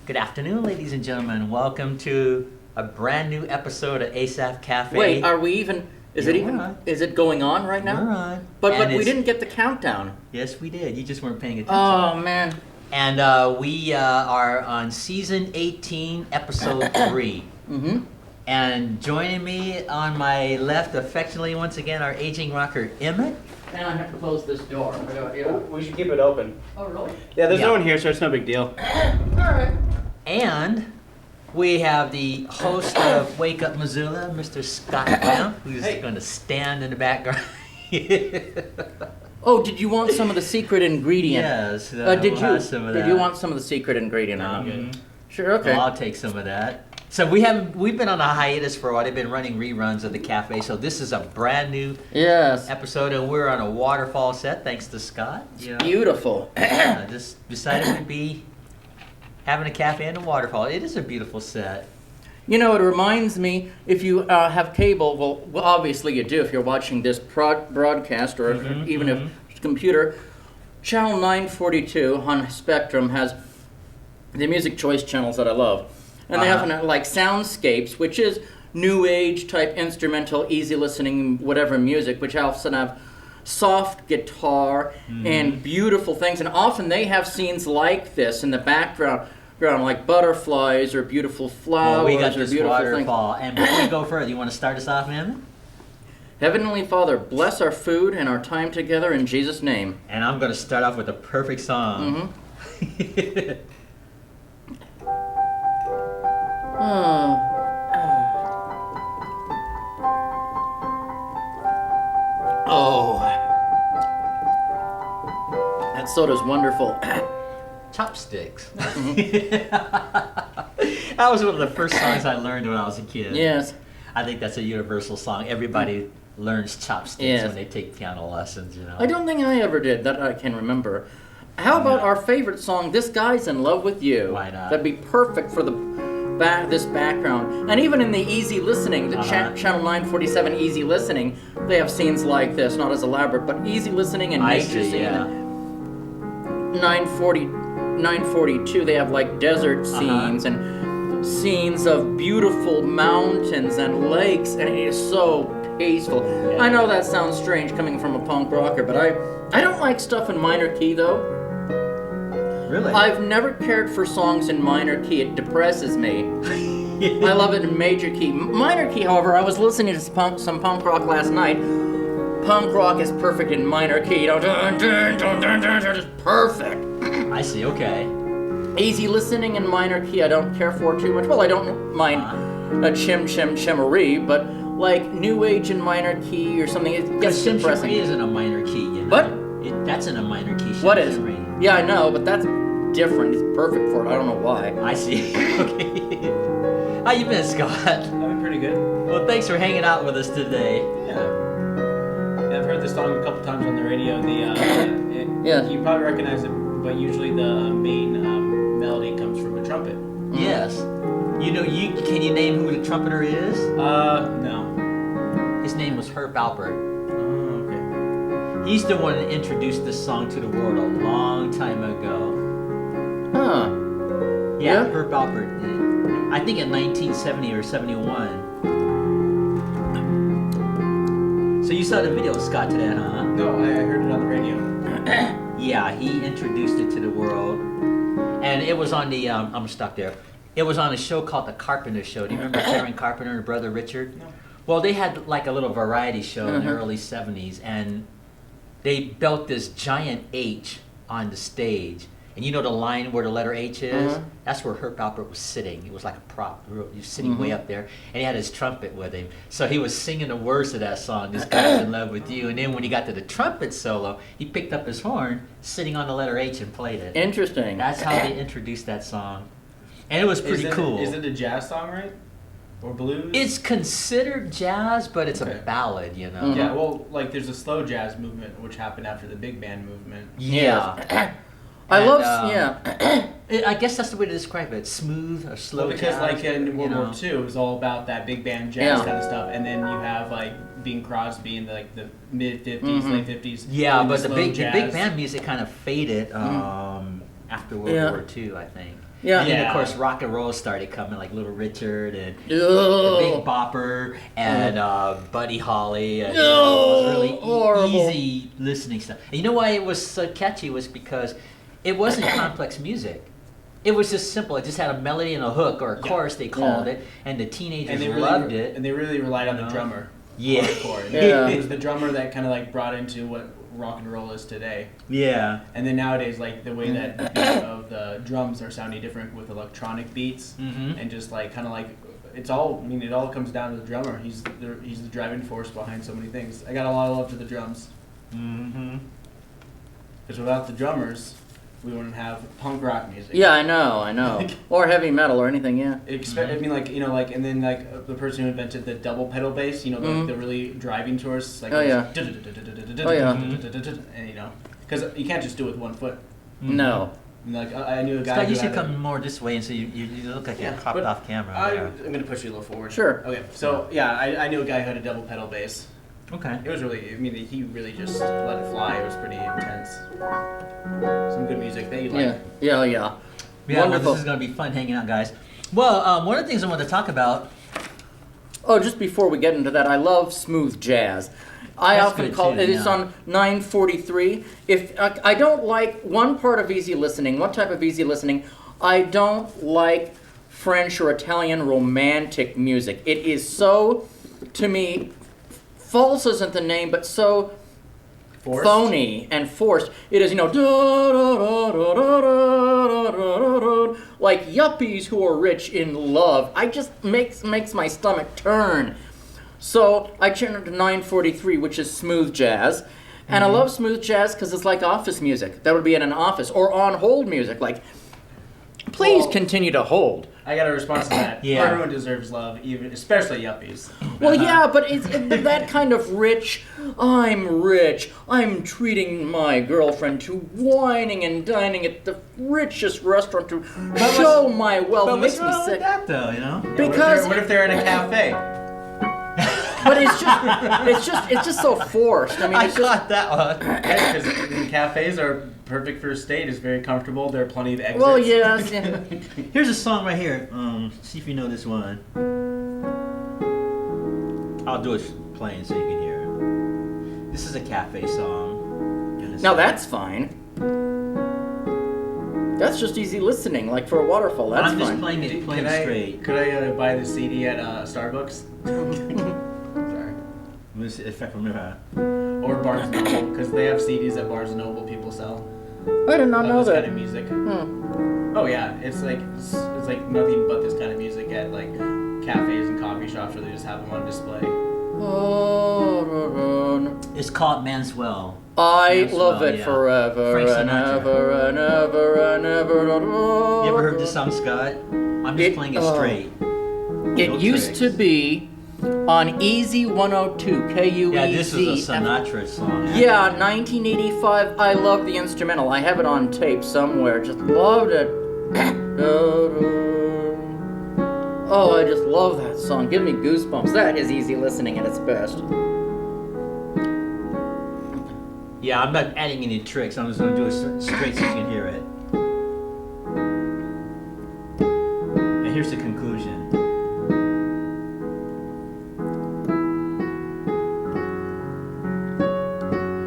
Good afternoon, ladies and gentlemen. Welcome to a brand new episode of Asaph Cafe. Wait, are we even? Is it going on right now? We're on. But we didn't get the countdown. Yes, we did. You just weren't paying attention. Oh man. And we are on season 18, episode 3. Mm-hmm. And joining me on my left, affectionately once again, our aging rocker Emmett. Now I have to close this door. We should keep it open. Oh really? Yeah, there's no one here, so it's no big deal. All right. And we have the host of Wake Up Missoula, Mr. Scott Ranf, who's going to stand in the background. Oh, did you want some of the secret ingredient? Yes. Did we'll have some of that. Did you want some of the secret ingredient? Sure. Okay. Well, I'll take some of that. So we've been on a hiatus for a while. They've been running reruns of the cafe. So this is a brand new episode, and we're on a Waterfall set thanks to Scott. Beautiful. Just decided we'd be having a cafe and a waterfall. It is a beautiful set. You know, it reminds me, if you have cable, well, obviously you do if you're watching this broadcast, or even if it's computer, channel 942 on Spectrum has the music choice channels that I love. And they have like soundscapes, which is new age type instrumental, easy listening, whatever music, which often have soft guitar and beautiful things. And often they have scenes like this in the background, like butterflies or beautiful flowers. Well, we got this beautiful waterfall. And before we go further, you want to start us off, man? Heavenly Father, bless our food and our time together in Jesus' name. And I'm going to start off with a perfect song. Oh, that soda's wonderful. Chopsticks. That was one of the first songs I learned when I was a kid. Yes. I think that's a universal song. Everybody learns chopsticks when they take piano lessons, you know. I don't think I ever did, that I can remember. How about our favorite song, This Guy's in Love with You? Why not? That'd be perfect for this background. And even in the easy listening, the channel 947 easy listening, they have scenes like this, not as elaborate, but easy listening and nature scene. Yeah. 942, they have like desert scenes and scenes of beautiful mountains and lakes, and it is so peaceful. Yeah. I know that sounds strange coming from a punk rocker, but I don't like stuff in minor key though. Really? I've never cared for songs in minor key. It depresses me. I love it in major key. Minor key, however, I was listening to some punk rock last night. Punk rock is perfect in minor key. It's perfect. I see, okay. Easy listening in minor key I don't care for too much. Well, I don't mind a chimmery, but like new age in minor key or something, it gets depressing. Chimmery isn't a minor key, you know. What? That's in a minor key. What is? Yeah, I know, but that's different. It's perfect for it. I don't know why. I see. Okay. How you been, Scott? I've been pretty good. Well, thanks for hanging out with us today. Yeah, I've heard this song a couple times on the radio. You probably recognize it, but usually the main melody comes from a trumpet. Yes. You know, can you name who the trumpeter is? No. His name was Herb Alpert. Oh, okay. He's the one that introduced this song to the world a long time ago. Huh. Yeah, Herb Alpert did. I think in 1970 or 71. So you saw the video, Scott, to that, huh? No, I heard it on the radio. Yeah, he introduced it to the world. And it was on the, I'm going to stop there. It was on a show called The Carpenter Show. Do you remember Karen Carpenter and her brother Richard? No. Well, they had like a little variety show in the early 70s, and they built this giant H on the stage. And you know the line where the letter H is? That's where Herb Alpert was sitting. It was like a prop. He was sitting way up there, and he had his trumpet with him. So he was singing the words of that song, This Guy's in Love with You. And then when he got to the trumpet solo, he picked up his horn, sitting on the letter H, and played it. Interesting. That's how they introduced that song. And it was pretty cool. Is it a jazz song, right? Or blues? It's considered jazz, but it's a ballad, you know? Yeah, well, like there's a slow jazz movement, which happened after the big band movement. Yeah. I love, I guess that's the way to describe it. Smooth or slow because jazz. Like in World War II, it was all about that big band jazz kind of stuff. And then you have like Bing Crosby in the mid 50s, late 50s. Yeah, but the big band music kind of faded. after World Yeah. War II, I think. Yeah. And then, Yeah. of course, rock and roll started coming, like Little Richard and the Ugh. Big Bopper and Buddy Holly. And, No, it was really horrible. easy listening stuff. And you know why it was so catchy was because it wasn't complex music. It was just simple. It just had a melody and a hook or a chorus, they called it, and the teenagers loved it. And they really relied on the drummer. Yeah. Hardcore. Yeah. It was the drummer that kind of like brought into what rock and roll is today. Yeah. And then nowadays, like the way that the beat of the drums are sounding different with electronic beats, and just like kind of like it's all. I mean, it all comes down to the drummer. He's the driving force behind so many things. I got a lot of love to the drums. Because without the drummers, we wouldn't have punk rock music. Yeah, I know. Or heavy metal or anything, yeah. I mean, like, you know, like, and then, like, the person who invented the double pedal bass, you know, the really driving towards, like, and, you know, because you can't just do it with one foot. No. And, like, I knew a guy Scott, who you should had come more this way, and so you look like you're popped but off camera. I'm going to push you a little forward. Sure. Okay, so, yeah, I knew a guy who had a double pedal bass. Okay. It was really, I mean, he really just let it fly. It was pretty intense. Some good music that you like. Yeah. Yeah, Wonderful. well, this is going to be fun hanging out, guys. Well, one of the things I want to talk about. Oh, just before we get into that, I love smooth jazz. I That's often good call too, it. It's yeah. on 943. If I don't like one part of easy listening, one type of easy listening, I don't like French or Italian romantic music. It is so, to me, false isn't the name, but so Forced? phony and forced. It is, you know, like yuppies who are rich in love. I just makes my stomach turn. So I turned to 943, which is smooth jazz. And I love smooth jazz because it's like office music. That would be in an office. Or on hold music, like, please continue to hold. I got a response to that. Yeah. Everyone deserves love, even especially yuppies. Well, yeah, but it's that kind of rich. I'm rich. I'm treating my girlfriend to whining and dining at the richest restaurant to show my wealth. But It what's makes me wrong with sick. that, though? You know. Because, What if they're in a cafe? but it's just so forced. I mean, I it's just. got that one. Because cafes are perfect for a state. It's very comfortable. There are plenty of exits. Well, yes. Yeah. Here's a song right here. See if you know this one. I'll do it plain so you can hear it. This is a cafe song. Now that's fine. That's just easy listening, like for a waterfall. That's I'm just fine. playing it plain straight. Could I buy the CD at Starbucks? Sorry. Let me see if I can remember. Or Barnes & Noble, because they have CDs at Barnes & Noble people sell. I did not know This that. kind of music. Hmm. Oh yeah, it's like nothing but this kind of music at like cafes and coffee shops where they just have them on display. It's called Manswell. I Manswell, love it yeah. forever Frank and Sinatra. ever and ever and ever. You ever heard this song, Scott? I'm just playing it straight. It No used to tricks. be on Easy 102, KUEZ. Yeah, this is a Sinatra song. Yeah, 1985. I love the instrumental. I have it on tape somewhere. Just loved it. Oh, I just love that song. Give me goosebumps. That is easy listening at its best. Yeah, I'm not adding any tricks. I'm just going to do it straight so you can hear it. And here's the conclusion.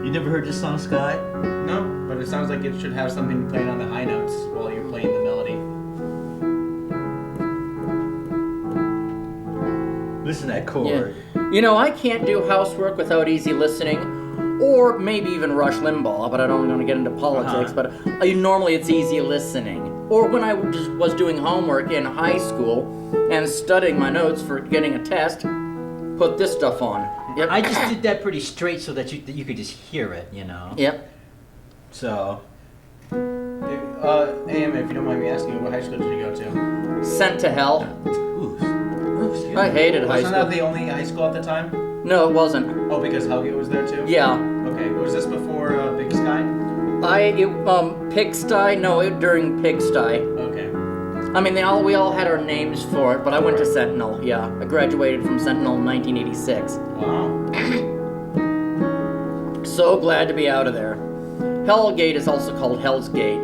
You never heard this song, Scott? No, but it sounds like it should have something playing on the high notes while you're playing the melody. Listen to that chord. Yeah. You know, I can't do housework without easy listening, or maybe even Rush Limbaugh, but I don't want to get into politics, but normally it's easy listening. Or when I just was doing homework in high school and studying my notes for getting a test, put this stuff on. Yep. I just did that pretty straight so that you could just hear it, you know? Yep. So, AM, if you don't mind me asking, what high school did you go to? Sent to hell. ooh, excuse I me. hated high Wasn't that school. the only high school at the time? No, it wasn't. Oh, because Helge was there too? Yeah. Okay, was this before Big Sky? Pigsty? No, during Pigsty. Okay. I mean, we all had our names for it, but I went to Sentinel, yeah. I graduated from Sentinel in 1986. Wow. So glad to be out of there. Hellgate is also called Hell's Gate.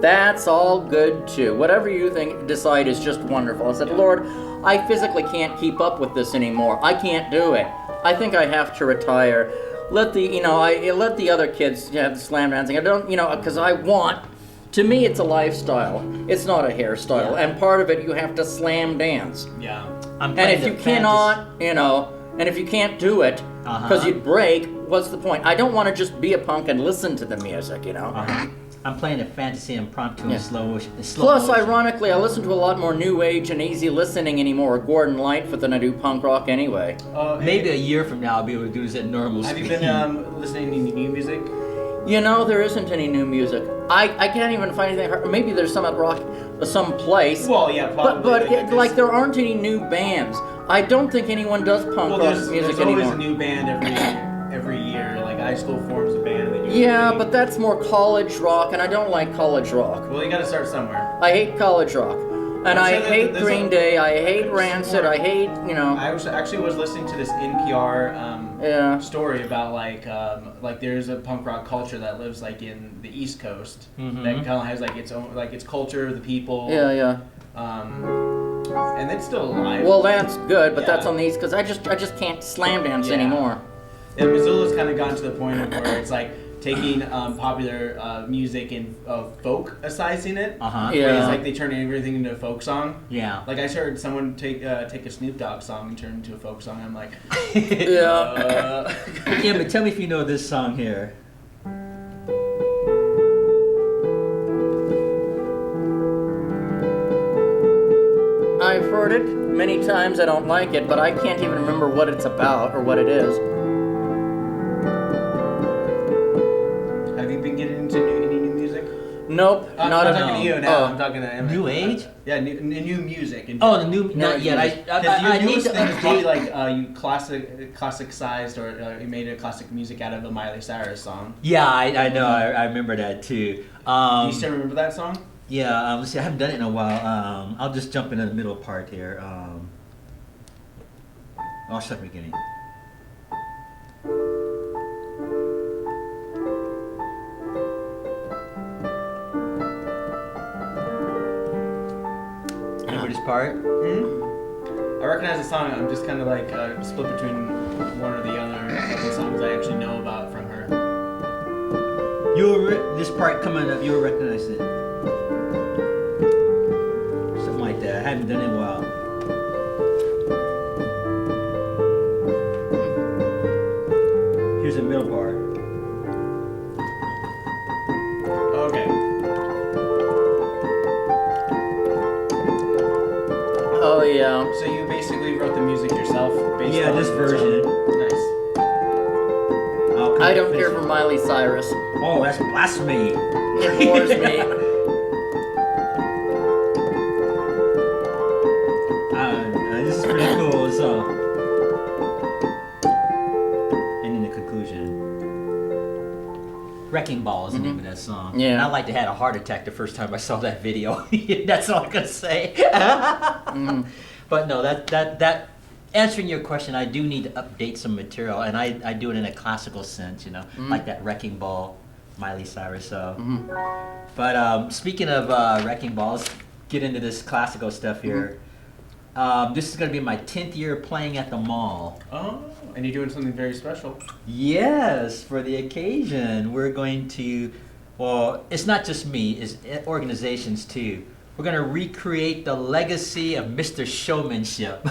That's all good too. Whatever you decide is just wonderful. I said, Lord, I physically can't keep up with this anymore. I can't do it. I think I have to retire. Let the let the other kids have the slam dancing. I don't, because I want. To me, it's a lifestyle. It's not a hairstyle, and part of it you have to slam dance. Yeah. And if you cannot, and if you can't do it because you'd break, what's the point? I don't want to just be a punk and listen to the music, I'm playing a fantasy impromptu in slow Plus, motion. ironically, I listen to a lot more new age and easy listening anymore, Gordon Lightfoot, than I do punk rock anyway. Maybe a year from now I'll be able to do this at normal speed. Have you been listening to new music? There isn't any new music. I can't even find anything. Maybe there's some at rock, some place. Well, yeah, probably. But there aren't any new bands. I don't think anyone does punk rock music there's anymore. always a new band every year. Like high school forms a band. And they do Yeah, but that's more college rock, and I don't like college rock. Well, you got to start somewhere. I hate college rock. And I hate Green Day, I hate Rancid, I hate, I actually was listening to this NPR story about like there's a punk rock culture that lives like in the East Coast that kind of has like its own its culture, the people. Yeah. And it's still alive. Well, that's good, but that's on the East because I just can't slam dance anymore. And Missoula's kind of gotten to the point of where it's like taking popular music and folk-sizing it. Yeah. It's like they turn everything into a folk song. Yeah. Like I heard someone take a Snoop Dogg song and turn it into a folk song. I'm like, Yeah. Yeah, but tell me if you know this song here. I've heard it many times. I don't like it, but I can't even remember what it's about or what it is. have you been getting into any new music? Nope, I'm not not at all. talking to you now. I'm talking to Emmett. New age? Yeah, new music. The new, not yet. I Your need newest to thing is probably update. like you classic-sized or you made a classic music out of a Miley Cyrus song. Yeah, I know. I remember that too. Do you still remember that song? Yeah, let's see, I haven't done it in a while. I'll just jump into the middle part here. I'll start beginning. Remember this part? I recognize the song. I'm just kind of like split between one or the other of the songs I actually know about from her. This part coming up, you'll recognize it. Something like that. I haven't done it in a while. Here's the middle part. Okay. Oh yeah. So you basically wrote the music yourself? Based on This version. Nice. I don't care for Miley Cyrus. Oh, that's blasphemy. It bores me. This is pretty cool song. And in the conclusion, Wrecking Ball is the name of that song. Yeah. And I like to had a heart attack the first time I saw that video. That's all I'm gonna say. But no, that answering your question, I do need to update some material, and I do it in a classical sense, like that Wrecking Ball, Miley Cyrus. So, but speaking of Wrecking Balls, get into this classical stuff here. This is going to be my 10th year playing at the mall. Oh, and you're doing something very special. Yes, for the occasion. We're going to, well, it's not just me, it's organizations too. We're going to recreate the legacy of Mr. Showmanship.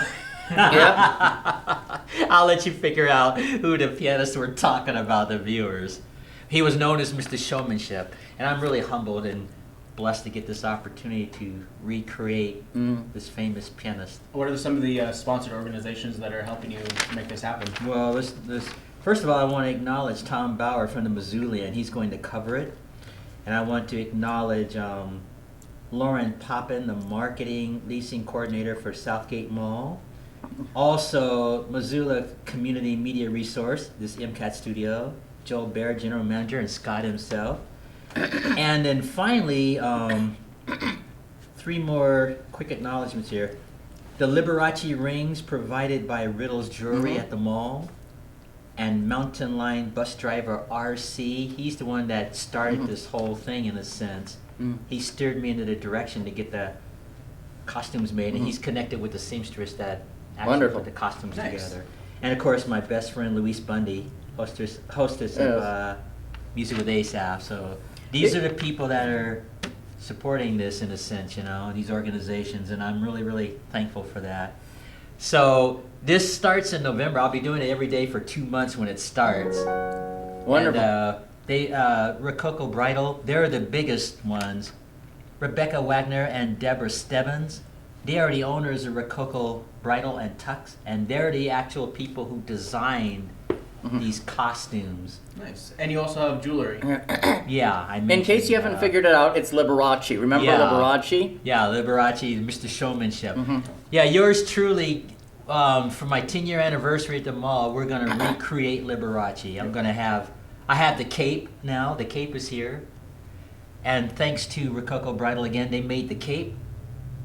I'll let you figure out who the pianists were talking about, the viewers. He was known as Mr. Showmanship, and I'm really humbled and blessed to get this opportunity to recreate this famous pianist. What are some of the sponsored organizations that are helping you make this happen? Well, first of all, I want to acknowledge Tom Bauer from the Missoula, and he's going to cover it. And I want to acknowledge Lauren Poppin, the marketing leasing coordinator for Southgate Mall. Also, Missoula Community Media Resource, this MCAT studio. Joel Baer, general manager, and Scott himself. And then finally, 3 more quick acknowledgments here. The Liberace rings provided by Riddle's Jewelry at the mall. And Mountain Line bus driver RC, he's the one that started this whole thing in a sense. he steered me into the direction to get the costumes made, and he's connected with the seamstress that actually Wonderful. put the costumes Nice. together. And of course, my best friend Luis Bundy, hostess of Music with Asaph. So these are the people that are supporting this in a sense, these organizations, and I'm really, really thankful for that. So this starts in November. I'll be doing it every day for 2 months when it starts. Wonderful. And Rococo Bridal, they're the biggest ones. Rebecca Wagner and Deborah Stebbins, they are the owners of Rococo Bridal and Tux, and they're the actual people who designed these costumes. Nice. And you also have jewelry. Yeah, I In mentioned, case you haven't figured it out, it's Liberace. Remember Yeah. Liberace? Yeah, Liberace, Mr. Showmanship. Yeah, yours truly, for my 10-year anniversary at the mall, we're going to recreate Liberace. I have the cape now. The cape is here. And thanks to Rococo Bridal again, they made the cape.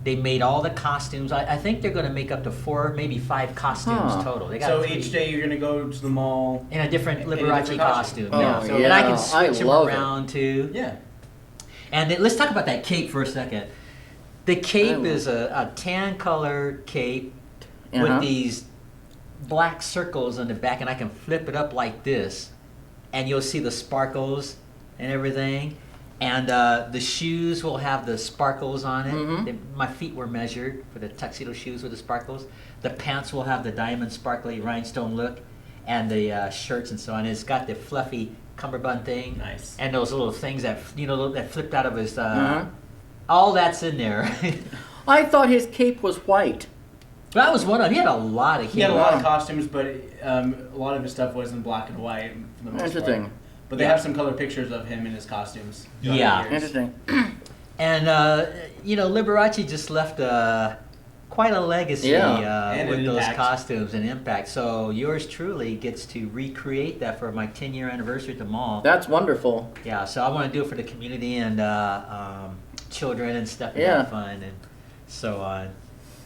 They made all the costumes. I think they're going to make up to 4, maybe 5 costumes total. They got So 3 each day you're gonna go to the mall. in a different in a Liberace different costume. costume. Yeah. Oh, So, and I yeah. can switch them love it. around too. Yeah. And then, let's talk about that cape for a second. The cape love is a tan color cape Uh-huh. with these black circles on the back, and I can flip it up like this, and you'll see the sparkles and everything. And the shoes will have the sparkles on it. My feet were measured for the tuxedo shoes with the sparkles. The pants will have the diamond sparkly rhinestone look, and the shirts and so on. It's got the fluffy cummerbund thing, Nice. and those little things that that flipped out of his. All that's in there. I thought his cape was white. That was one of. He had a lot of. He had a lot of costumes, but a lot of his stuff was in black and white for the most part. Interesting. But they have some color pictures of him in his costumes. throughout Yeah. the years. Interesting. And Liberace just left quite a legacy And with an those impact. costumes and impact. So yours truly gets to recreate that for my 10-year anniversary at the mall. That's wonderful. Yeah, so I want to do it for the community and children and stuff and Yeah. have fun and so on.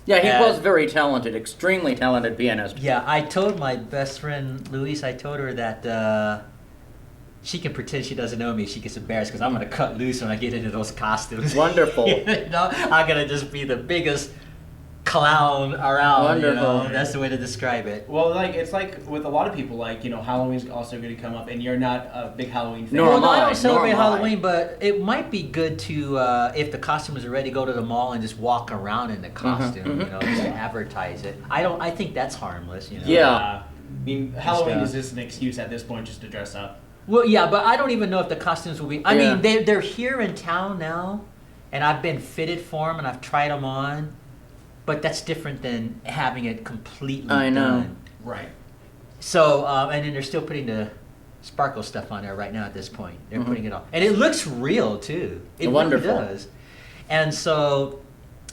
Yeah, he And- was very talented, extremely talented pianist. Yeah, I told my best friend Louise, I told her that she can pretend she doesn't know me. She gets embarrassed because I'm going to cut loose when I get into those costumes. Wonderful. I'm going to just be the biggest clown around. Wonderful. That's the way to describe it. Well, it's like with a lot of people, Halloween's also going to come up, and you're not a big Halloween fan. Nor Well, am no, I I, don't celebrate nor am I. Halloween, but it might be good to, if the costumes are ready, go to the mall and just walk around in the costume, just to advertise it. I think that's harmless, Yeah. I mean, Halloween Just, is just an excuse at this point just to dress up. Well, yeah, but I don't even know if the costumes will be. I Yeah. mean, they're here in town now, and I've been fitted for them, and I've tried them on. But that's different than having it completely I know. done. Right. So, and then they're still putting the sparkle stuff on there right now at this point. They're putting it on, and it looks real too. It Wonderful. really does. And so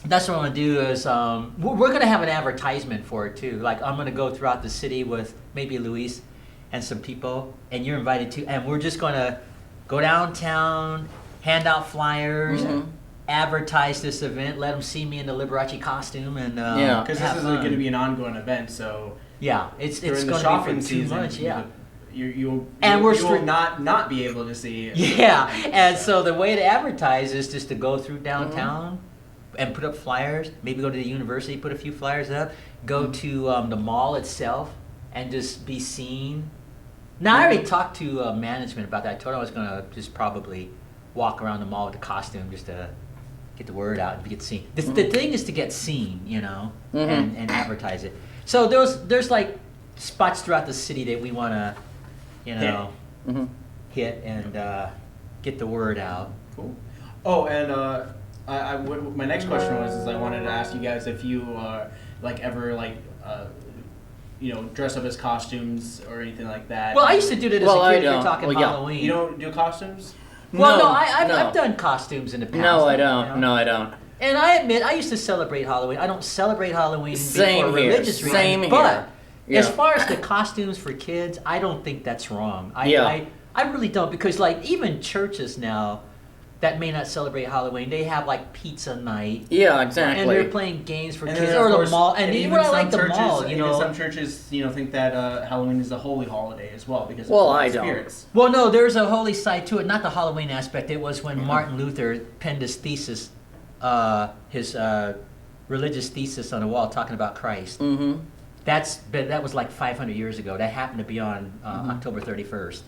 that's what I'm gonna do is we're gonna have an advertisement for it too. Like I'm gonna go throughout the city with maybe Luis and some people, and you're invited too. And we're just gonna go downtown, hand out flyers, advertise this event, let them see me in the Liberace costume, and Yeah. Because have this is fun. going to be an ongoing event, so yeah, it's during going the to shopping be for 2 season, months. Yeah. you And we're will stri- not be able to see. Yeah, and so the way to advertise is just to go through downtown and put up flyers. Maybe go to the university, put a few flyers up. Go to the mall itself and just be seen. Now I already talked to management about that. I told them I was gonna just probably walk around the mall with the costume just to get the word out and get seen. The thing is to get seen, and advertise it. So there's like spots throughout the city that we want to, hit and get the word out. Cool. Oh, and my next question was I wanted to ask you guys if you ever dress up as costumes or anything like that. Well, I used to do that as Well, a I kid. If you're don't. talking Well, yeah. Halloween. You don't do costumes? Well, no, No, I've done costumes in the past. No, I you don't. know? No, I don't. And I admit, I used to celebrate Halloween. I don't celebrate Halloween Same for here. religious reasons. Same here. But Yeah. as far as the costumes for kids, I don't think that's wrong. Yeah. I really don't, because like even churches now, that may not celebrate Halloween. They have like pizza night. Yeah, exactly. And they're playing games for And kids then, or of the course, mall. And even even I like some the churches, mall, you even know. some churches, think that Halloween is a holy holiday as well because of Well, the I don't. spirits. Well, no, there's a holy side to it. Not the Halloween aspect. It was when Martin Luther penned his thesis, his religious thesis on the wall, talking about Christ. Mm-hmm. That was like 500 years ago. That happened to be on October 31st.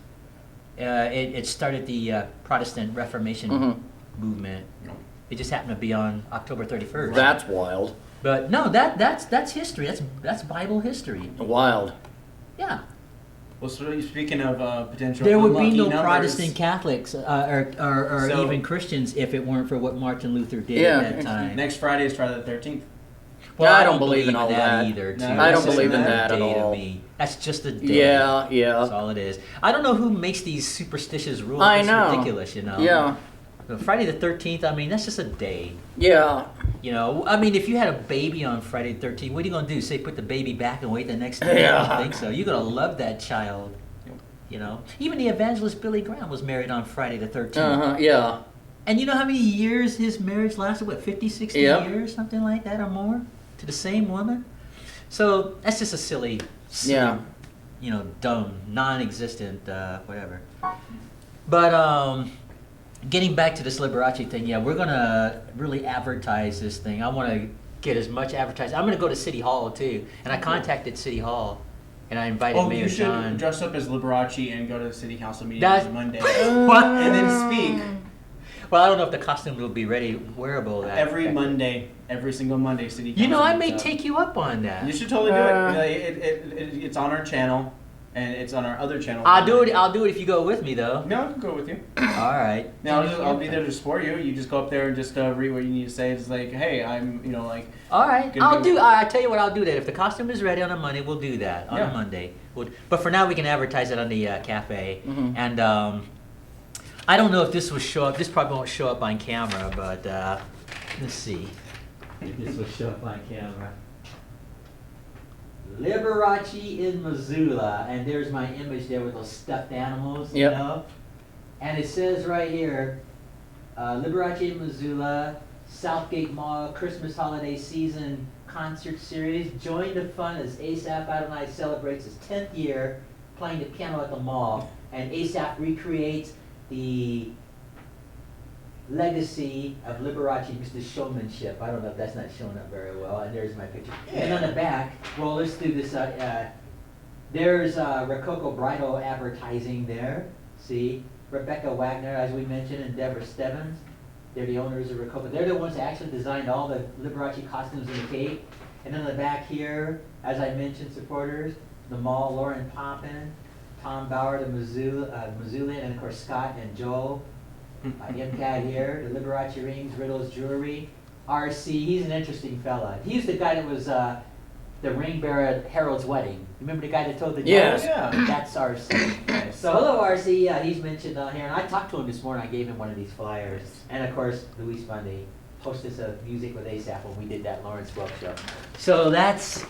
It started the Protestant Reformation movement. It just happened to be on October 31st. That's wild. But no, that's history. That's Bible history. Wild. Yeah. Well, so speaking of potential, There would be unlucky no numbers, Protestant Catholics or So- even Christians if it weren't for what Martin Luther did Yeah. at that time. Next Friday is Friday the 13th. Well, I don't believe in all that. either. No, too. I That's don't just believe in another that at day to all. me. That's just a day. Yeah, That's yeah. all it is. I don't know who makes these superstitious rules. I It's know. ridiculous, you know. Yeah, Friday the 13th, I mean, that's just a day. yeah. You know, I mean, if you had a baby on Friday the 13th, what are you going to do? Say put the baby back and wait the next day? I Yeah. don't think so. You're going to love that child. You know, even the evangelist Billy Graham was married on Friday the 13th. Yeah. And you know how many years his marriage lasted? What, 50, 60 Yep. years? Something like that or more? To the same woman? So that's just a silly, Yeah. you know, dumb, non-existent, whatever. But getting back to this Liberace thing, yeah, we're going to really advertise this thing. I want to get as much advertising. I'm going to go to City Hall, too. And I contacted City Hall. And I invited Oh, Mayor you should John. dress up as Liberace and go to the city council meeting That's- on Monday, What? and then speak Well, I don't know if the costume will be wearable. every Monday, every single Monday. City council. You know, I may meets up. take you up on that. You should totally do it. It's on our channel, and it's on our other channel. I'll do it. I'll do it if you go with me, though. No, I'll go with you. All right. No, I'll be there to support you. You just go up there and just read what you need to say. It's like, hey, I'm, All right. Gonna do- I tell you what. I'll do that. If the costume is ready on a Monday, we'll do that on Yeah. a Monday. But for now, we can advertise it on the cafe. Mhm. And I don't know if this will show up. This probably won't show up on camera, but let's see. If this will show up on camera. Liberace in Missoula, and there's my image there with those stuffed animals, Yep. you know? And it says right here, Liberace in Missoula, Southgate Mall, Christmas holiday season concert series. Join the fun as Asaph Adonai celebrates his 10th year playing the piano at the mall. And Asaph recreates the legacy of Liberace, Mr. Showmanship. I don't know if that's not showing up very well. And there's my picture. And on the back, well, let's do this. There's Rococo Bridal advertising there. See? Rebecca Wagner, as we mentioned, and Deborah Stevens. They're the owners of Rococo. They're the ones that actually designed all the Liberace costumes in the Cape. And then on the back here, as I mentioned, supporters, the mall, Lauren Poppin, Tom Bauer, the Missoulian, and of course Scott and Joel. MCAT here, the Liberace rings, Riddles Jewelry. RC, he's an interesting fella. He's the guy that was the ring bearer at Harold's wedding. Remember the guy that told the Yes. joke? Yeah. That's RC. So hello RC, yeah, he's mentioned on here, and I talked to him this morning. I gave him one of these flyers, and of course Luis Bundy, hostess of Music with Asaph when we did that Lawrence Welk show. So that's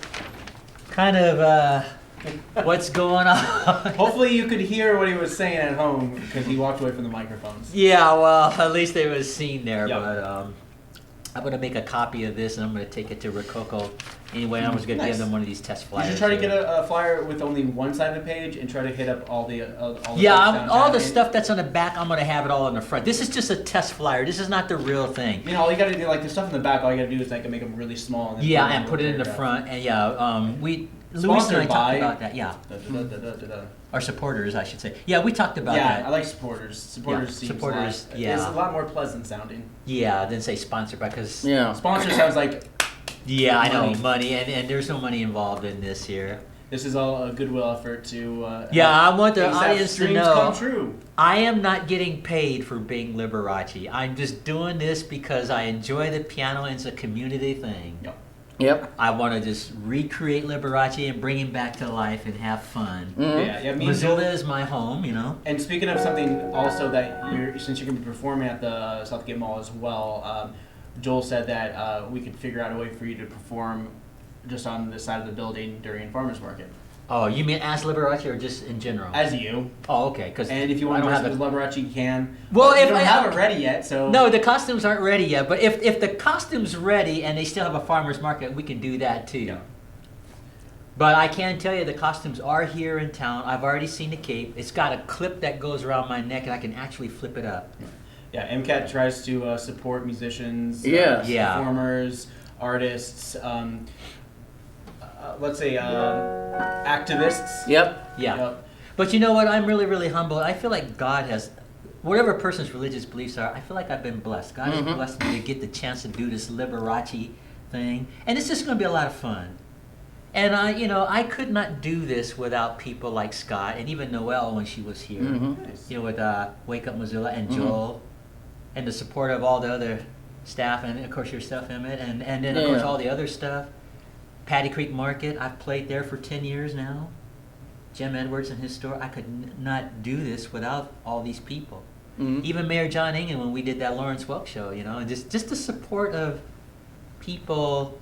kind of what's going on. Hopefully you could hear what he was saying at home because he walked away from the microphones. Yeah, well, at least it was seen there. Yep. But I'm going to make a copy of this, and I'm going to take it to Rococo. Anyway, I was going to Nice. give them one of these test You flyers. should try to here. get a flyer with only one side of the page and try to hit up all the Yeah, folks downtown. all the And, stuff that's on the back, I'm going to have it all on the front. This is just a test flyer. This is not the real thing. You know, all you gotta do, like the stuff in the back, all you gotta do is like make them really small. And then Yeah, put and put it in the paragraph. front. And yeah, Luis and I Sponsored talked by- about that. Yeah, Da, da, da, da, da, da. our supporters, I should say. Yeah, we talked about Yeah, that. I like supporters. Supporters seems supporters, a lot, yeah. It's a lot more pleasant sounding. Yeah, then say sponsored by, because Yeah. Sponsor sounds like yeah, I know Money. money, and there's no money involved in this here. this is all a goodwill effort to. Yeah, I want the Asaph's audience to dreams know. come true. I am not getting paid for being Liberace. I'm just doing this because I enjoy the piano and it's a community thing. Yep. Yep. I want to just recreate Liberace and bring him back to life and have fun. Mhm. Yeah, me and Missoula Joel- is my home, you know. And speaking of something also that since you're going to be performing at the Southgate Mall as well, Joel said that we could figure out a way for you to perform just on the side of the building during farmers market. Oh, you mean as Liberace or just in general? As you. Oh, okay. Because And if you want to dress as Liberace, you can. Well, if if you don't I have it ready yet, so no, the costumes aren't ready yet. But if the costume's ready and they still have a farmer's market, we can do that too. Yeah. But I can tell you the costumes are here in town. I've already seen the cape. It's got a clip that goes around my neck, and I can actually flip it up. Yeah, MCAT tries to support musicians, Yes. Yeah. performers, artists, let's say activists. Yep. Yeah. Yep. But you know what? I'm really, really humble. I feel like God has, whatever a person's religious beliefs are, I feel like I've been blessed. God has blessed me to get the chance to do this Liberace thing. And it's just going to be a lot of fun. And I could not do this without people like Scott and even Noelle when she was here. Nice. With Wake Up Missoula and Joel, and the support of all the other staff, and of course yourself, Emmett, and then of course all the other stuff. Patty Creek Market, I've played there for 10 years now. Jim Edwards and his store. I could not do this without all these people. Even Mayor John Ingen when we did that Lawrence Welk show, and just the support of people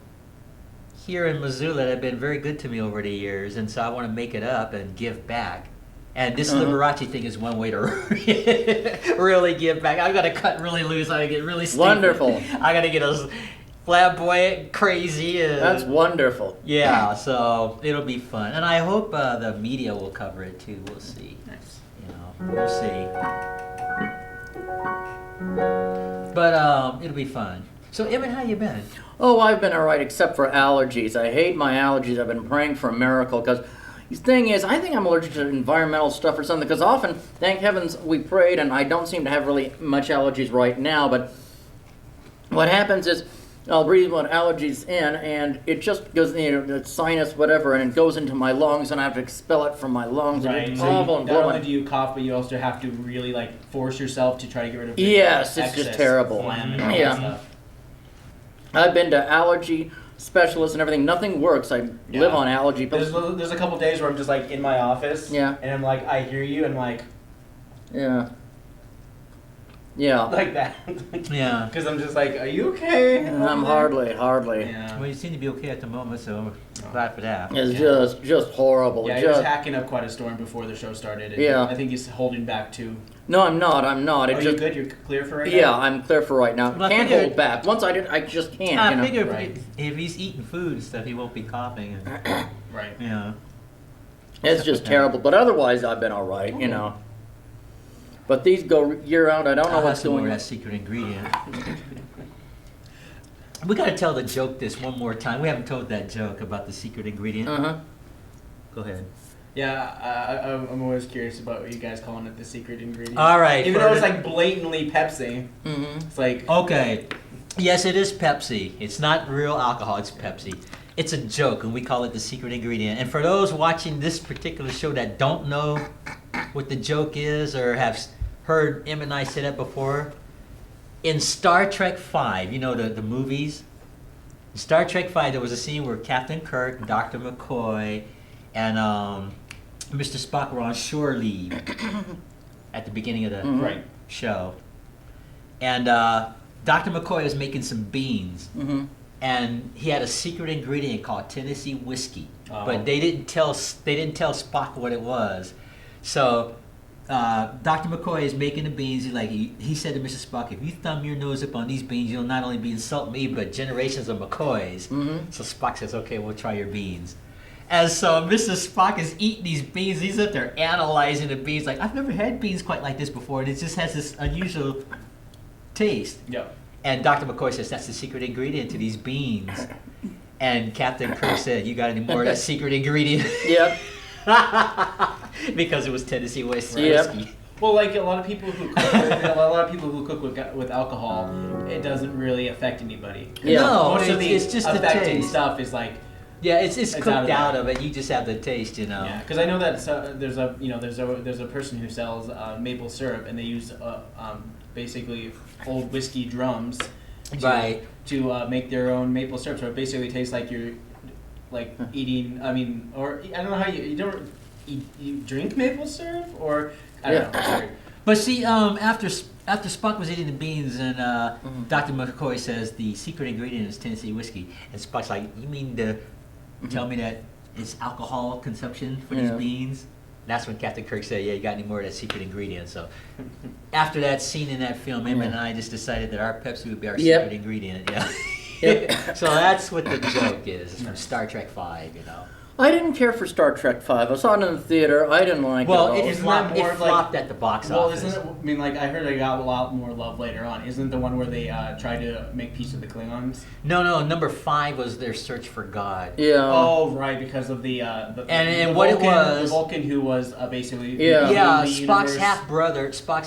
here in Missoula that have been very good to me over the years, and so I want to make it up and give back. And this Liberace thing is one way to really give back. I got to cut really loose. I got to get really stupid. Wonderful. I got to get as flamboyant, crazy. That's wonderful. Yeah, so it'll be fun, and I hope the media will cover it too. We'll see. Nice. We'll see. But it'll be fun. So, Emmett, how you been? Oh, I've been all right, except for allergies. I hate my allergies. I've been praying for a miracle because the thing is, I think I'm allergic to environmental stuff or something. Because often, thank heavens, we prayed, and I don't seem to have really much allergies right now. But what happens is, I'll breathe one allergies in, and it just goes, the sinus, whatever, and it goes into my lungs, and I have to expel it from my lungs. And Right. it's So awful and not only blowing. do you cough, but you also have to really force yourself to try to get rid of Yes, it's excess just terrible. phlegm and all that Yeah. stuff. I've been to allergy specialists and everything. Nothing works. I live on allergy pills. There's a couple days where I'm just in my office. Yeah. And I'm like, I hear you, and Yeah. Yeah. like that. Yeah. Because I'm just like, are you okay? I'm hardly. Yeah. Well, you seem to be okay at the moment, so glad for that. It's just horrible. Yeah, he was hacking up quite a storm before the show started. And Yeah. I think he's holding back too. No, I'm not. Are you good? You're clear for right now? Yeah, I'm clear for right now. Well, I Can't figured- hold back. Once I just can't. I figure Right. if he's eating food and stuff, he won't be coughing. And, Right. It's just terrible. But otherwise, I've been all right. But these go year round. I don't know I'll what's have some more going of on. that secret ingredient. We got to tell the joke this one more time. We haven't told that joke about the secret ingredient. Go ahead. Yeah, I'm always curious about what you guys calling it the secret ingredient. All right. Even though it's blatantly Pepsi. Mm-hmm. It's like, Okay. Yes, it is Pepsi. It's not real alcohol, it's Pepsi. It's a joke, and we call it the secret ingredient. And for those watching this particular show that don't know what the joke is or have heard Emmett and I say that before, in Star Trek V, the movies? In Star Trek V, there was a scene where Captain Kirk, Dr. McCoy, and Mr. Spock were on shore leave at the beginning of the right. show. And Dr. McCoy was making some beans. And he had a secret ingredient called Tennessee whiskey, but they didn't tell Spock what it was. So Dr. McCoy is making the beans. He said to Mr. Spock, "If you thumb your nose up on these beans, you'll not only be insulting me, but generations of McCoys." So Spock says, "Okay, we'll try your beans." And so Mr. Spock is eating these beans. He's up there analyzing the beans. Like, I've never had beans quite like this before, and it just has this unusual taste. Yep. And Dr. McCoy says, "That's the secret ingredient to these beans." And Captain Kirk said, "You got any more of that secret ingredient?" Yep. Because it was Tennessee whiskey. Yep. Well, a lot of people who cook, with alcohol, it doesn't really affect anybody. Yeah. No, Most of the it's just the affecting taste. stuff is Yeah, it's cooked out of of it. You just have the taste, Yeah, because I know that there's a person who sells maple syrup, and they use basically old whiskey drums to make their own maple syrup. So it basically tastes like you're eating. I mean, or I don't know how you don't you drink maple syrup, or I don't know. Sorry. But see, after Spock was eating the beans, and Dr. McCoy says the secret ingredient is Tennessee whiskey, and Spock's like, "You mean to tell me that is alcohol consumption for these beings. That's when Captain Kirk said, "Yeah, you got any more of that secret ingredient?" So after that scene in that film, Emmett and I just decided that our Pepsi would be our secret ingredient. Yeah. So that's what the joke is. It's from Star Trek V, you know. I didn't care for Star Trek V. I saw it in the theater. I didn't like it at all. Well, it flopped at the box office. Isn't it, I mean, like, I heard it got a lot more love later on. Isn't it the one where they tried to make peace with the Klingons? No, number 5 was their search for God. Yeah. Oh, right, because of the what Vulcan, it was... The Vulcan who was basically... Yeah, Spock's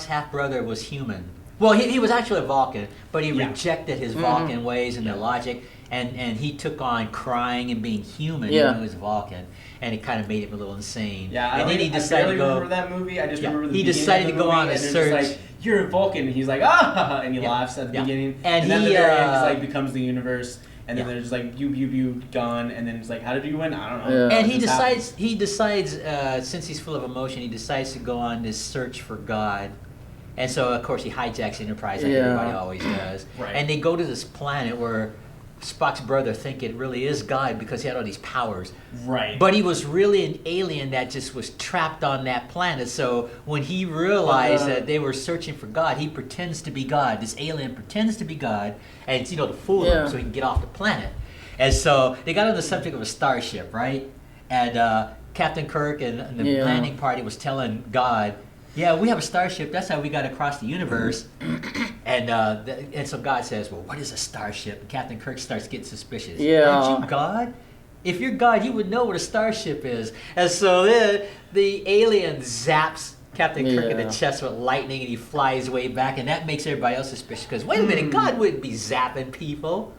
half-brother was human. Well, he was actually a Vulcan, but he rejected his Vulcan ways and their logic. And he took on crying and being human, even though he was Vulcan, and it kind of made him a little insane. Yeah, and then he decided to go. remember that movie. I just remember the he decided to go on a search. Like, you're a Vulcan, and he's like, ah, and he laughs at the beginning, and then at the very end, he's like, becomes the universe, and then there's like, you, gun, and then it's like, how did you win? I don't know. Yeah. And he decides, since he's full of emotion, he decides to go on this search for God. And so, of course, he hijacks Enterprise like everybody always does. Right. And they go to this planet where Spock's brother think it really is God because he had all these powers. Right. But he was really an alien that just was trapped on that planet. So when he realized that they were searching for God, he pretends to be God. This alien pretends to be God, and it's, to fool him so he can get off the planet. And so they got on the subject of a starship, right? And Captain Kirk and the landing party was telling God, yeah, we have a starship. That's how we got across the universe. And so God says, well, what is a starship? And Captain Kirk starts getting suspicious. Yeah. Aren't you God? If you're God, you would know what a starship is. And so then the alien zaps Captain Kirk in the chest with lightning, and he flies way back. And that makes everybody else suspicious because, wait a minute, God wouldn't be zapping people.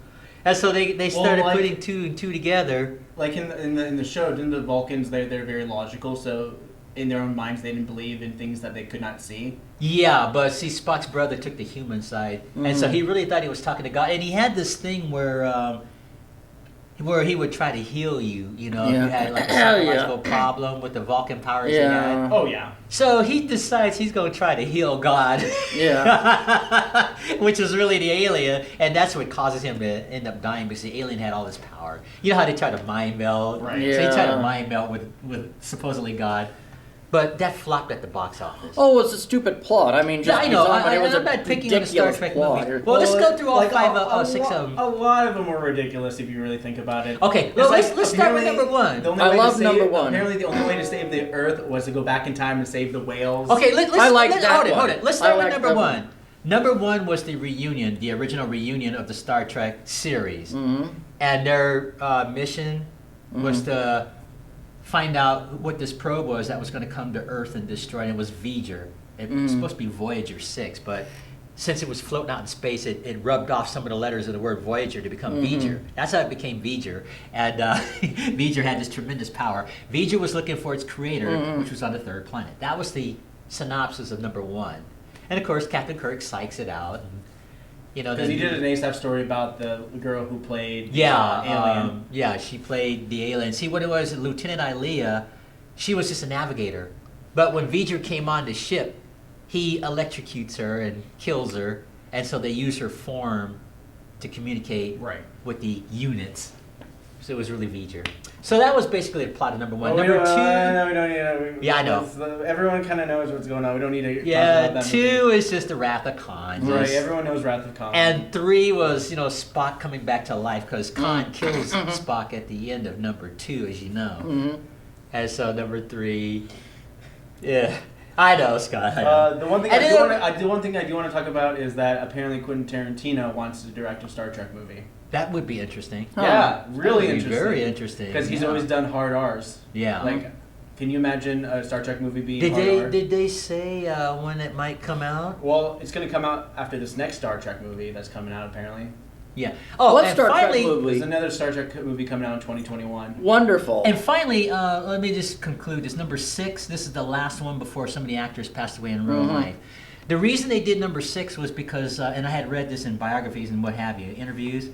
And so they started putting two and two together. Like in the show, didn't the Vulcans, they're very logical, so in their own minds, they didn't believe in things that they could not see. Yeah, but see, Spock's brother took the human side, and so he really thought he was talking to God. And he had this thing where he would try to heal you. If you had like a psychological problem with the Vulcan powers he had. Oh yeah. So he decides he's going to try to heal God. Yeah. Which is really the alien, and that's what causes him to end up dying because the alien had all this power. You know how they try to mind meld? Right. So he tried to mind meld with supposedly God. But that flopped at the box office. Oh, it's a stupid plot. I mean, I know. it was I'm not picking on the Star Trek plot. movie. Well, let's go through all six of them. A lot of them were ridiculous if you really think about it. Okay, well, let's start with number 1. I love number 1. Apparently, the only way to save the Earth was to go back in time and save the whales. Okay, let's hold it. Let's start with like number 1. Number 1 was the reunion, the original reunion of the Star Trek series, and their mission was to find out what this probe was that was going to come to Earth and destroy it. It was Voyager. It was supposed to be Voyager 6, but since it was floating out in space, it rubbed off some of the letters of the word Voyager to become Voyager. That's how it became Voyager. And Voyager had this tremendous power. Voyager was looking for its creator, which was on the 3rd planet. That was the synopsis of number 1. And of course, Captain Kirk psychs it out. Because he did an Asaph story about the girl who played alien. She played the alien. See, what it was, Lieutenant Ilea, she was just a navigator. But when Voyager came on the ship, he electrocutes her and kills her. And so they use her form to communicate with the units. So it was really Voyager. So that was basically the plot of number 1. Number 2... No, we don't need I know. Everyone kind of knows what's going on. We don't need to talk about that 2 movie. is just the Wrath of Khan. Right, everyone knows Wrath of Khan. And 3 was, Spock coming back to life because Khan kills Spock at the end of number 2, as you know. And so number 3... Yeah. I know, Scott. I know. The one thing I do want to talk about is that apparently Quentin Tarantino wants to direct a Star Trek movie. That would be interesting. Yeah, really interesting. Very interesting. Because he's always done hard R's. Yeah. Like, can you imagine a Star Trek movie being hard R? Did they say when it might come out? Well, it's going to come out after this next Star Trek movie that's coming out, apparently. Yeah. Oh, what and Star finally, Trek movie? There's another Star Trek movie coming out in 2021. Wonderful. And finally, let me just conclude this. Number 6, this is the last one before some of the actors passed away in real life. The reason they did number 6 was because, and I had read this in biographies and what have you, interviews,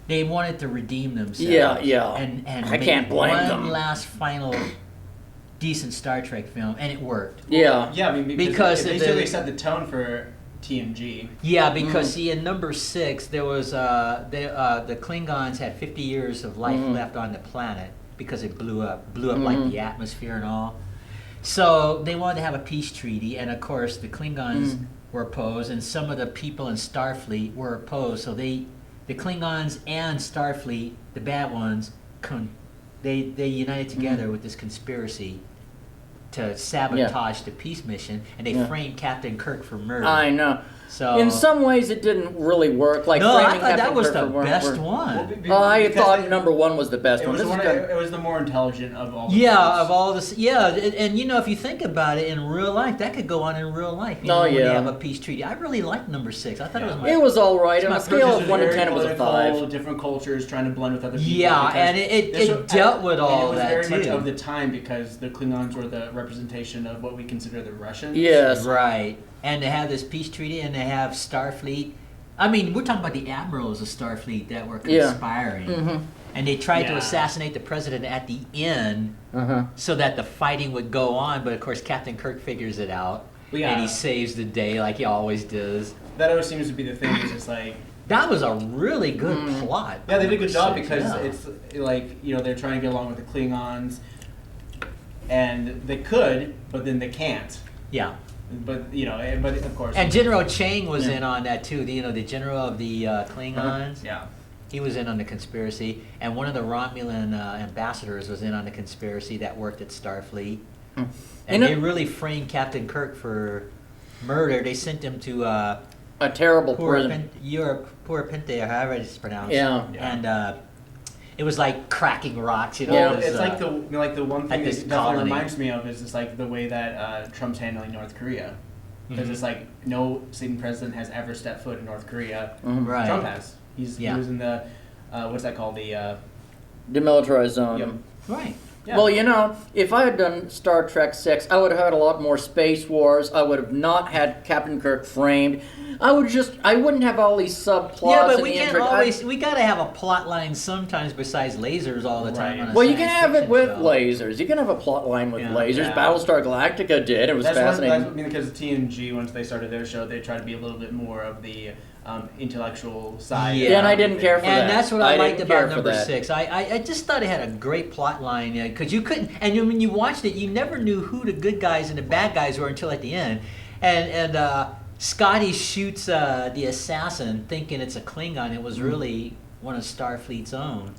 they wanted to redeem themselves. Yeah. And I can't blame them. One last final decent Star Trek film, and it worked. Yeah. Yeah, I mean, because they basically set the tone for TNG. Yeah, because see, in number 6, there was the Klingons had 50 years of life left on the planet, because it blew up like the atmosphere and all. So they wanted to have a peace treaty, and of course the Klingons were opposed, and some of the people in Starfleet were opposed. So the Klingons and Starfleet, the bad ones, they united together with this conspiracy to sabotage the peace mission, and they framed Captain Kirk for murder. I know. So in some ways, it didn't really work. Like no, I framing thought that Captain was Kirk the for best murder. one. I thought number one was the best one. It was the more intelligent of all. Of all this, and you know, if you think about it in real life, that could go on in real life. You know, when you have a peace treaty. I really liked number 6. I thought it was all right. On a scale of 1 to 10, it was a 5. Different cultures trying to blend with other people. Yeah, and it dealt with all that. It was was very much of the time because the Klingons were the representation of what we consider the Russians. Yes, right. And they have this peace treaty, and they have Starfleet. I mean, we're talking about the admirals of Starfleet that were conspiring. And they tried to assassinate the president at the end so that the fighting would go on. But, of course, Captain Kirk figures it out, and he saves the day like he always does. That always seems to be the thing. Is just like... That was a really good plot. Yeah, they did a good job because it's like, you know, they're trying to get along with the Klingons. And they could, but then they can't. Yeah. But, you know, but of course... And General Chang was in on that, too. You know, the general of the Klingons. Yeah. He was in on the conspiracy. And one of the Romulan ambassadors was in on the conspiracy that worked at Starfleet. And they really framed Captain Kirk for murder. They sent him to... a terrible prison. Pura Pente, or however it's pronounced. Yeah. And it was like cracking rocks, you know. Well, it was, it's like the one thing that this definitely colony. reminds me of is just like the way that Trump's handling North Korea. Because it's like no sitting president has ever stepped foot in North Korea. Right. Trump has. He was in the what's that called, the demilitarized zone. Yep. Right. Yeah. Well, you know, if I had done Star Trek 6, I would have had a lot more space wars. I would have not had Captain Kirk framed. I wouldn't have all these subplots. Yeah, but and we can't always. We gotta have a plot line sometimes besides lasers all the time. Right. On a Well, you can science have it fiction with show. lasers. You can have a plot line with lasers. Yeah. Battlestar Galactica did. It was fascinating. I mean, because TNG, once they started their show, they tried to be a little bit more of the intellectual side. Yeah. And I didn't care for that. And that's what I liked didn't care about for number that. 6. I just thought it had a great plot line because you couldn't. And when you watched it, you never knew who the good guys and the bad guys were until at the end. And Scotty shoots the assassin thinking it's a Klingon. It was really one of Starfleet's own.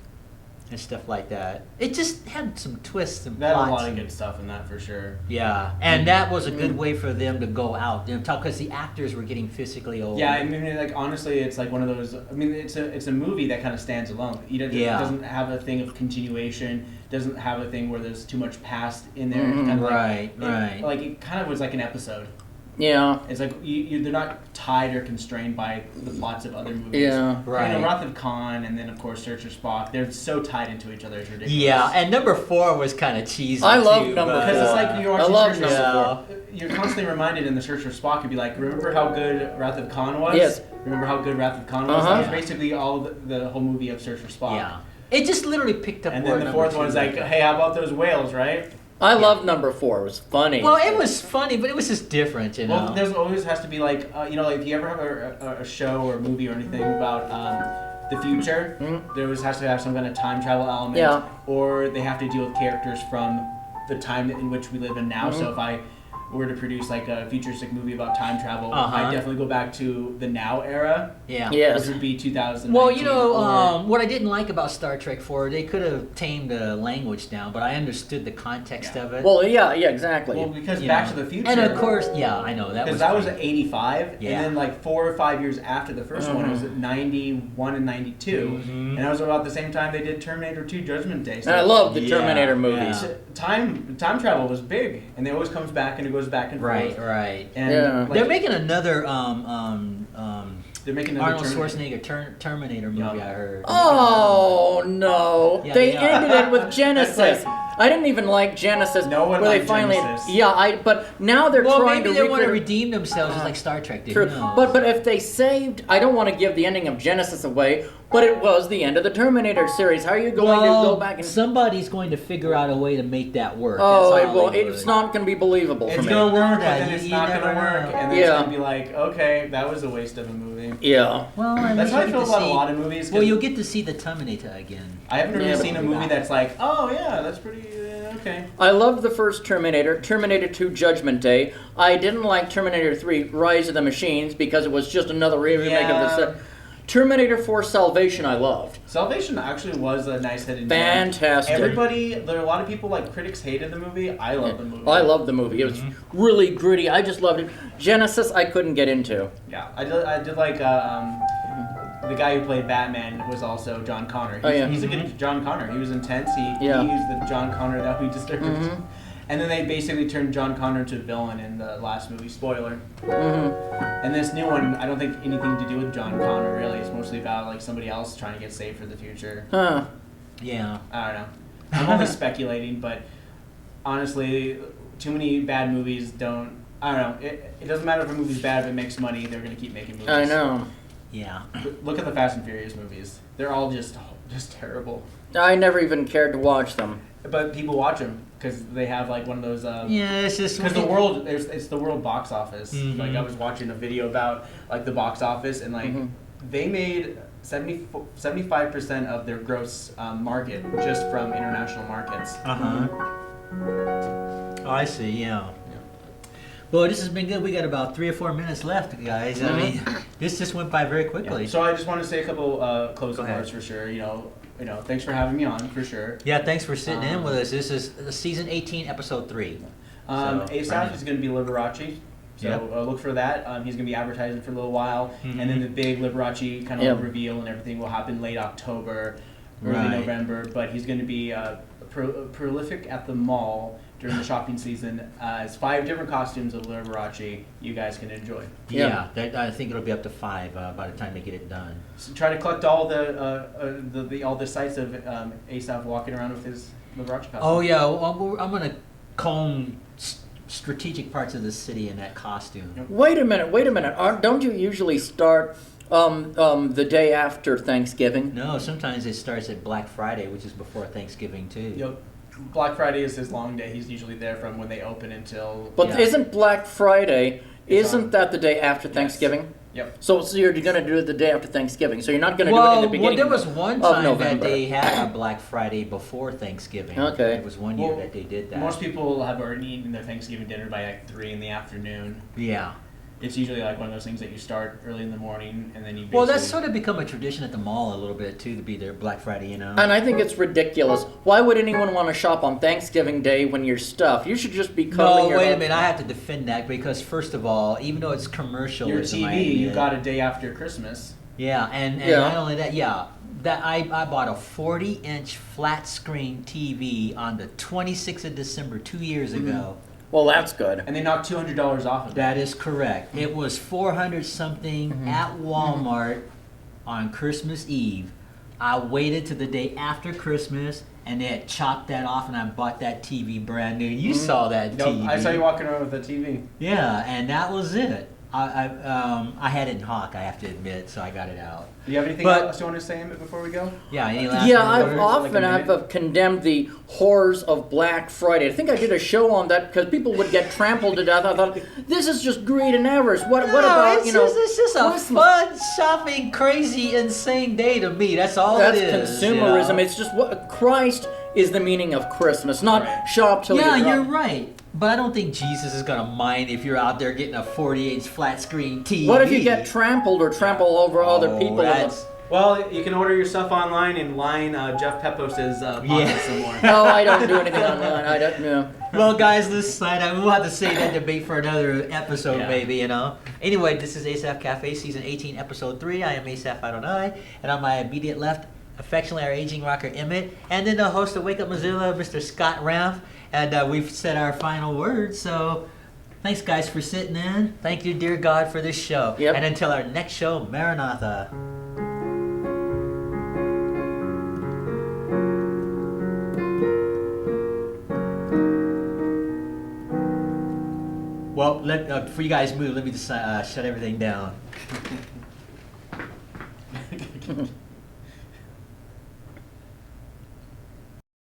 And stuff like that. It just had some twists and That had plots. a lot of good stuff in that for sure. Yeah, and that was a good way for them to go out, because the actors were getting physically old. Yeah, I mean, like honestly, it's like one of those. I mean, it's a movie that kind of stands alone. It doesn't have a thing of continuation. Doesn't have a thing where there's too much past in there. It's kind of Right. Like it kind of was like an episode. Yeah. It's like they're not tied or constrained by the plots of other movies. Yeah. Right. You know, Wrath of Khan and then of course Search for Spock. They're so tied into each other. It's ridiculous. Yeah, and number 4 was kind of cheesy. I love too, number Because it's like you're watching love Search for number Spock. You're constantly reminded in the Search for Spock. You'd be like, remember how good Wrath of Khan was? Yes. Remember how good Wrath of Khan was? That was basically all the whole movie of Search for Spock. Yeah. It just literally picked up. And where then the number 4th 2 one is like, left off. hey, how about those whales, right? I love number 4. It was funny. Well, it was funny, but it was just different, you know. Well, there's always has to be like, like if you ever have a show or a movie or anything about the future, there always has to have some kind of time travel element. Yeah. Or they have to deal with characters from the time in which we live in now. So if I were to produce like a futuristic movie about time travel, I'd definitely go back to the now era. Yeah. Yes. Which would be 2000. Well, you know, what I didn't like about Star Trek 4, they could have tamed the language down, but I understood the context of it. Well, yeah, exactly. Well, because you Back know. to the Future. And of course, yeah, I know that was. Because that was great. 85, Yeah. and then like 4 or 5 years after the first one, it was at 91 and 92, and that was about the same time they did Terminator 2: Judgment Day. So and I love the Terminator movies. Yeah. time travel was big, and it always comes back and it goes back and forth. Right. And Yeah. like, They're making another they're making another Arnold Terminator. Schwarzenegger Terminator movie. I heard. Oh no! Yeah, they yeah. ended it with Genesis. That's like- I didn't even like Genesis. No one where they liked finally, Genesis. yeah. But now they're Well, trying maybe to they want to recreate. redeem themselves, just like Star Trek did. True, Who knows? but if they saved, I don't want to give the ending of Genesis away, but it was the end of the Terminator series. How are you going to go back and? Somebody's going to figure out a way to make that work. Oh, That's it all will. they It's would. not going to be believable for It's me. gonna work, but that. then it's You not never gonna work, know. and then Yeah. it's gonna be like, okay, that was a waste of a movie. honestly. Yeah. Well, That's how I feel about a lot of movies. Well, you'll get to see the Terminator again. I haven't really Yeah, seen a movie that's like, oh yeah, that's pretty okay. I loved the first Terminator, Terminator 2 Judgment Day. I didn't like Terminator 3 Rise of the Machines because it was just another remake of the... Terminator 4 Salvation I loved. Salvation actually was a nice hidden gem. Fantastic. There are a lot of people, like, critics hated the movie. I love the movie. I loved the movie. It was really gritty. I just loved it. Genesis I couldn't get into. Yeah, I did like, the guy who played Batman was also John Connor. He's a good John Connor. He was intense. He used the John Connor that we deserved. And then they basically turned John Connor into a villain in the last movie. Spoiler. And this new one, I don't think anything to do with John Connor really. It's mostly about like somebody else trying to get saved for the future. Huh. Yeah. I don't know. I'm only speculating, but honestly, too many bad movies don't. I don't know. It doesn't matter if a movie's bad. If it makes money, they're gonna keep making movies. I know. Yeah. Look at the Fast and Furious movies. They're all just terrible. I never even cared to watch them. But people watch them because they have like one of those. Yeah, it's just because it's the world box office. Like I was watching a video about like the box office and like they made 75% of their gross market just from international markets. Oh, I see. Yeah. Well, this has been good. We got about 3 or 4 minutes left, guys. I mean, this just went by very quickly. Yeah. So I just want to say a couple closing words for sure. You know, thanks for having me on for sure. Yeah, thanks for sitting in with us. This is season 18, episode 3. Asaph is going to be Liberace, so look for that. He's going to be advertising for a little while, and then the big Liberace kind of reveal and everything will happen late October, early November. But he's going to be prolific at the mall during the shopping season. It's 5 different costumes of Liberace you guys can enjoy. Yeah, I think it'll be up to 5 by the time they get it done. So try to collect all all the sights of Asaph walking around with his Liberace costume. Oh yeah, well, I'm gonna comb strategic parts of the city in that costume. Wait a minute. Don't you usually start the day after Thanksgiving? No, sometimes it starts at Black Friday, which is before Thanksgiving too. Yep. Black Friday is his long day. He's usually there from when they open until... But isn't Black Friday, isn't that the day after Thanksgiving? Yep. So you're going to do it the day after Thanksgiving. So you're not going to do it in the beginning there was one time that November. they had a Black Friday before Thanksgiving. Okay. It was one year that they did that. Most people have already eaten their Thanksgiving dinner by like 3 in the afternoon. Yeah. It's usually like one of those things that you start early in the morning and then you Well, that's sort of become a tradition at the mall a little bit too, to be there Black Friday, you know. And I think it's ridiculous. Why would anyone want to shop on Thanksgiving Day when you're stuffed? You should just be cuddling your wait a minute. I have to defend that because first of all, even though it's commercialism, your TV, you got a day after Christmas. Yeah, and not only that, that I bought a 40-inch flat screen TV on the 26th of December 2 years ago. Well, that's good. And they knocked $200 off of it. That is correct. It was $400 something at Walmart on Christmas Eve. I waited to the day after Christmas, and they had chopped that off, and I bought that TV brand new. You saw that TV. I saw you walking around with the TV. Yeah, and that was it. I had it in Hawk, I have to admit, so I got it out. Do you have anything else you want to say, Emmett, before we go? Yeah, any last I've condemned the horrors of Black Friday. I think I did a show on that because people would get trampled to death. I thought, this is just greed and avarice. What about, it's just a fun, shopping, crazy, insane day to me. That's all it is. That's consumerism. You know? It's just what Christ is the meaning of Christmas, not shop till you're you're right. But I don't think Jesus is going to mind if you're out there getting a 40-inch flat screen TV. What if you get trampled or trample over other people? Well, you can order your stuff online and line Jeff Pepos' pocket some more. No, I don't do anything online. I don't know. Well, guys, let's slide out. We'll have to save that debate for another episode, maybe, you know. Anyway, this is Asaph Cafe, Season 18, Episode 3. I am Asaph Adonai, and on my immediate left, affectionately our aging rocker Emmett, and then the host of Wake Up Missoula, Mr. Scott Ranf. And we've said our final words, so thanks, guys, for sitting in. Thank you, dear God, for this show. Yep. And until our next show, Maranatha. Well, before you guys move, let me just shut everything down.